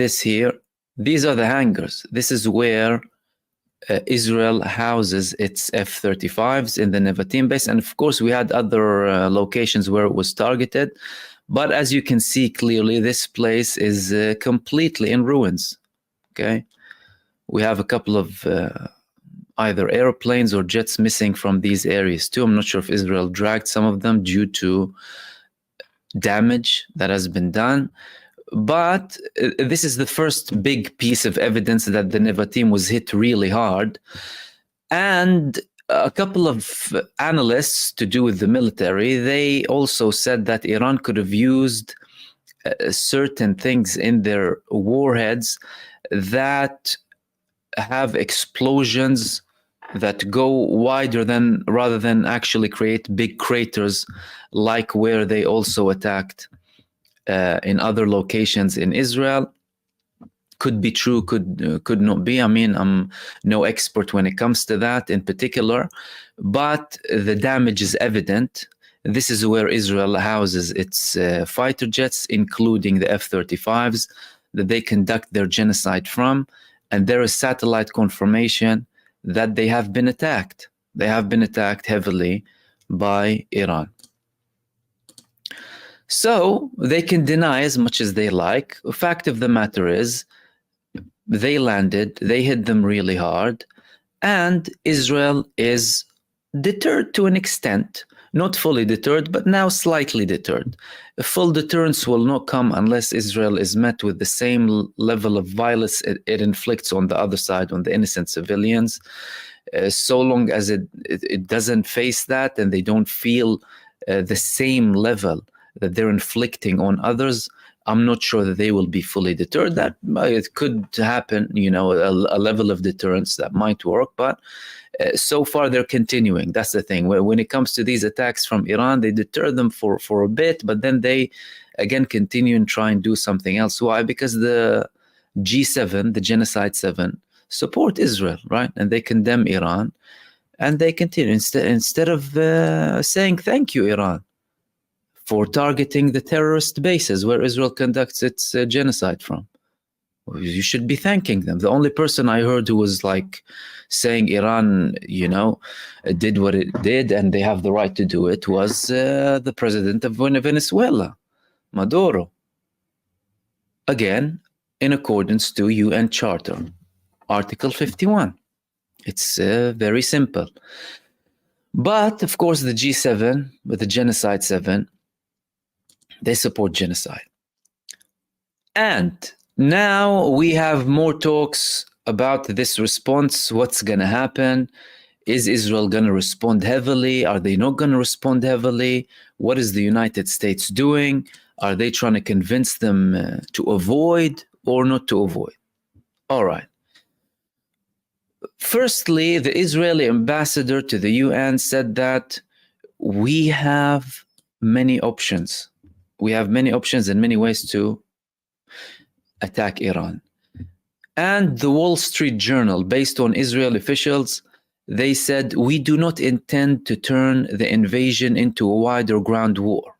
this here, these are the hangars. This is where Israel houses its F-35s in the Nevatim base. And of course, we had other locations where it was targeted. But as you can see clearly, this place is completely in ruins. Okay, we have a couple of either airplanes or jets missing from these areas too. I'm not sure if Israel dragged some of them due to damage that has been done. But this is the first big piece of evidence that the Nevatim was hit really hard. And a couple of analysts to do with the military, they also said that Iran could have used certain things in their warheads that have explosions that go wider than, rather than actually create big craters like where they also attacked in other locations in Israel. Could be true, could not be. I mean, I'm no expert when it comes to that in particular, but the damage is evident. This is where Israel houses its fighter jets, including the F-35s, that they conduct their genocide from, and there is satellite confirmation that they have been attacked. They have been attacked heavily by Iran. So they can deny as much as they like. The fact of the matter is, they landed, they hit them really hard, and Israel is deterred to an extent. Not fully deterred, but now slightly deterred. A full deterrence will not come unless Israel is met with the same level of violence it inflicts on the other side, on the innocent civilians. So long as it doesn't face that and they don't feel the same level that they're inflicting on others, I'm not sure that they will be fully deterred. That it could happen, you know, a level of deterrence that might work, but so far they're continuing. That's the thing. When it comes to these attacks from Iran, they deter them for a bit, but then they again continue and try and do something else. Why? Because the G7, the Genocide 7, support Israel, right? And they condemn Iran, and they continue instead of saying thank you, Iran, for targeting the terrorist bases where Israel conducts its genocide from. You should be thanking them. The only person I heard who was like saying Iran, you know, did what it did and they have the right to do it was the president of Venezuela, Maduro. Again, in accordance to UN Charter, Article 51. It's very simple. But of course, the G7, with the Genocide 7, they support genocide. And now we have more talks about this response. What's going to happen? Is Israel going to respond heavily? Are they not going to respond heavily? What is the United States doing? Are they trying to convince them to avoid or not to avoid? All right. Firstly, the Israeli ambassador to the UN said that we have many options. We have many options and many ways to attack Iran. And the Wall Street Journal, based on Israeli officials, they said, we do not intend to turn the invasion into a wider ground war.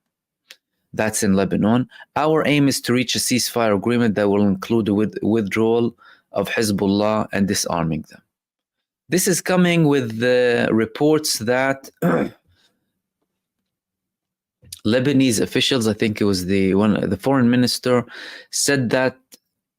That's in Lebanon. Our aim is to reach a ceasefire agreement that will include a withdrawal of Hezbollah and disarming them. This is coming with the reports that Lebanese officials, I think it was the foreign minister, said that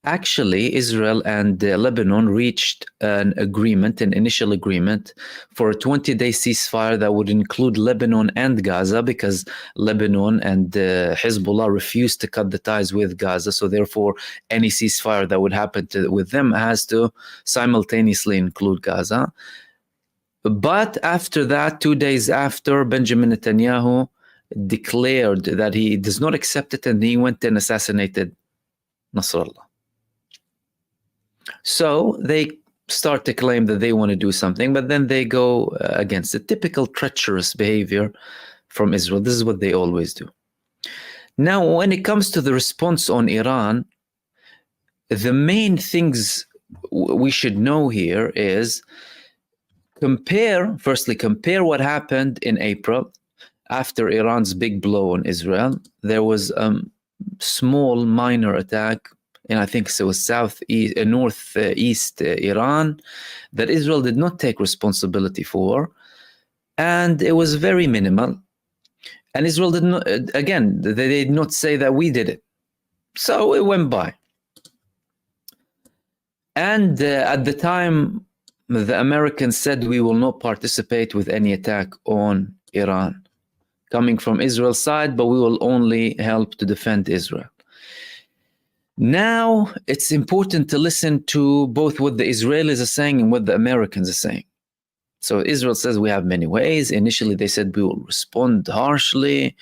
actually Israel and Lebanon reached an agreement, an initial agreement for a 20-day ceasefire that would include Lebanon and Gaza, because Lebanon and Hezbollah refused to cut the ties with Gaza. So therefore, any ceasefire that would happen with them has to simultaneously include Gaza. But after that, 2 days after, Benjamin Netanyahu declared that he does not accept it, and he went and assassinated Nasrallah. So they start to claim that they want to do something, but then they go against it. Typical treacherous behavior from Israel. This is what they always do. Now, when it comes to the response on Iran, the main things we should know here is compare what happened in April. After Iran's big blow on Israel, there was a small minor attack and I think it was northeast Iran, that Israel did not take responsibility for, and it was very minimal. And Israel did not, again, they did not say that we did it. So it went by. And at the time, the Americans said we will not participate with any attack on Iran coming from Israel's side, but we will only help to defend Israel. Now, it's important to listen to both what the Israelis are saying and what the Americans are saying. So Israel says we have many ways. Initially, they said we will respond harshly.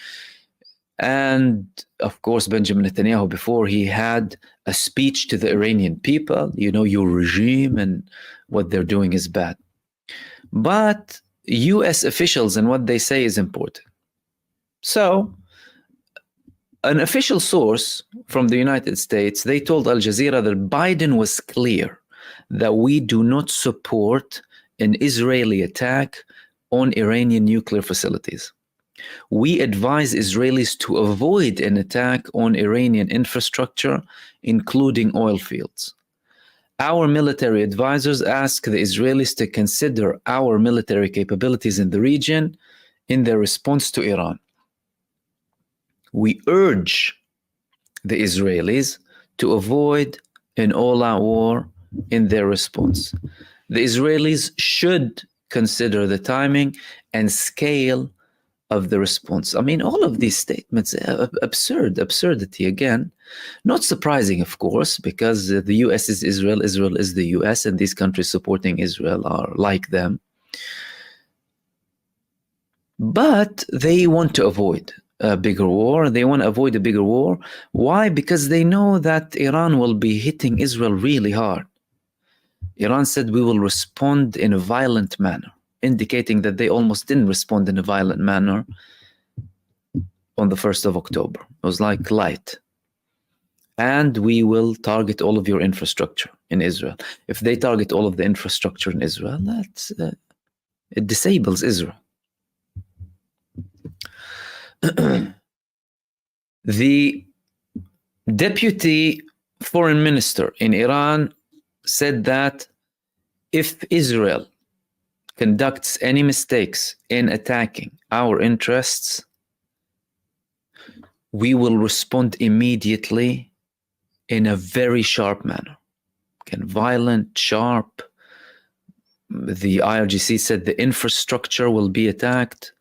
And of course, Benjamin Netanyahu, before he had a speech to the Iranian people, you know, your regime and what they're doing is bad. But US officials and what they say is important. So an official source from the United States, they told Al Jazeera that Biden was clear that we do not support an Israeli attack on Iranian nuclear facilities. We advise Israelis to avoid an attack on Iranian infrastructure, including oil fields. Our military advisors ask the Israelis to consider our military capabilities in the region in their response to Iran. We urge the Israelis to avoid an all-out war in their response. The Israelis should consider the timing and scale of the response. I mean, all of these statements, absurdity again. Not surprising, of course, because the US is Israel, Israel is the US, and these countries supporting Israel are like them. But they want to avoid a bigger war. They want to avoid a bigger war. Why? Because they know that Iran will be hitting Israel really hard. Iran said we will respond in a violent manner, indicating that they almost didn't respond in a violent manner on the 1st of October. It was like light. And we will target all of your infrastructure in Israel. If they target all of the infrastructure in Israel, that's it disables Israel. The deputy foreign minister in Iran said that if Israel conducts any mistakes in attacking our interests, we will respond immediately in a very sharp manner. Again, violent, sharp. The IRGC said the infrastructure will be attacked.